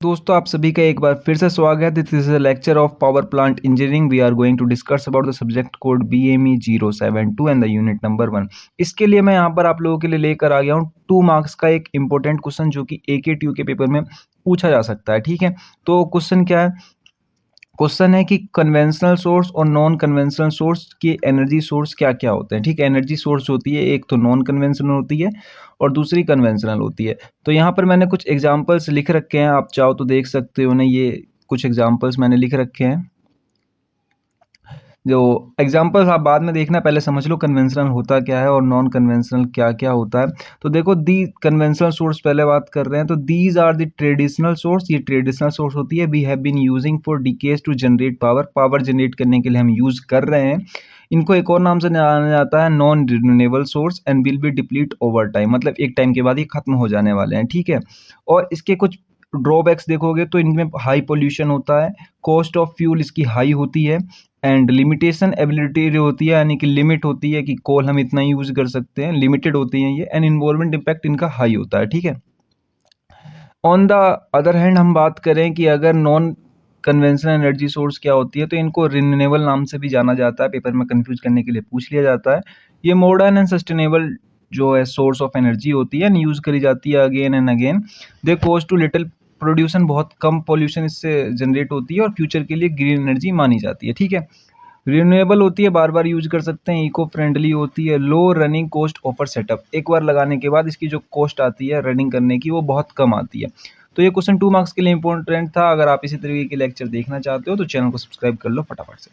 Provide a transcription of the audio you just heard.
दोस्तों आप सभी का एक बार फिर से स्वागत है। This is a lecture of power plant engineering. We are going to discuss about the subject code BME 072 and the unit number 1। इसके लिए मैं यहाँ पर आप लोगों के लिए लेकर आ गया हूँ 2 मार्क्स का एक इंपॉर्टेंट क्वेश्चन जो कि AKTU के पेपर में पूछा जा सकता है। ठीक है, तो क्वेश्चन क्या है? क्वेश्चन है कि कन्वेंशनल सोर्स और नॉन कन्वेंशनल सोर्स के एनर्जी सोर्स क्या क्या होते हैं। ठीक है, एनर्जी सोर्स होती है एक तो नॉन कन्वेंशनल होती है और दूसरी कन्वेंशनल होती है। तो यहाँ पर मैंने कुछ एग्जांपल्स लिख रखे हैं, आप चाहो तो देख सकते हो ना। ये कुछ एग्जांपल्स मैंने लिख रखे हैं। जो एग्जांपल्स आप बाद में देखना, पहले समझ लो कन्वेंशनल होता क्या है और नॉन कन्वेंशनल क्या क्या होता है। तो देखो, दी कन्वेंशनल सोर्स पहले बात कर रहे हैं, तो these are the traditional source. ये ट्रेडिशनल सोर्स होती है। We have been using for decades to generate power. Power generate करने के लिए हम यूज कर रहे हैं। इनको एक और नाम से जाना जाता है non renewable source and will be deplete over time. मतलब एक टाइम के बाद ये खत्म हो जाने वाले हैं। ठीक है, और इसके कुछ ड्रॉबैक्स देखोगे तो इनमें हाई पोल्यूशन होता है, कॉस्ट ऑफ फ्यूल इसकी हाई होती है, एंड लिमिटेशन एबिलिटी जो होती है, यानी कि लिमिट होती है कि कोल हम इतना यूज कर सकते हैं, लिमिटेड होती हैं ये, एंड इन्वायरमेंट इम्पैक्ट इनका हाई होता है। ठीक है, ऑन द अदर हैंड हम बात करें कि अगर नॉन कन्वेंशनल एनर्जी सोर्स क्या होती है, तो इनको रिन्यूएबल नाम से भी जाना जाता है। पेपर में कंफ्यूज करने के लिए पूछ लिया जाता है। ये मॉडर्न एंड सस्टेनेबल जो है सोर्स ऑफ एनर्जी होती है, यूज करी जाती है again and again. They cost too little production, बहुत कम पॉल्यूशन इससे जनरेट होती है और फ्यूचर के लिए ग्रीन एनर्जी मानी जाती है। ठीक है, रिन्यूएबल होती है, बार बार यूज कर सकते हैं, इको फ्रेंडली होती है, लो रनिंग कॉस्ट ऑफर सेटअप। एक बार लगाने के बाद इसकी जो कॉस्ट आती है रनिंग करने की वो बहुत कम आती है। तो ये क्वेश्चन 2 मार्क्स के लिए इंपॉर्टेंट था। अगर आप इसी तरीके के लेक्चर देखना चाहते हो तो चैनल को सब्सक्राइब कर लो फटाफट से।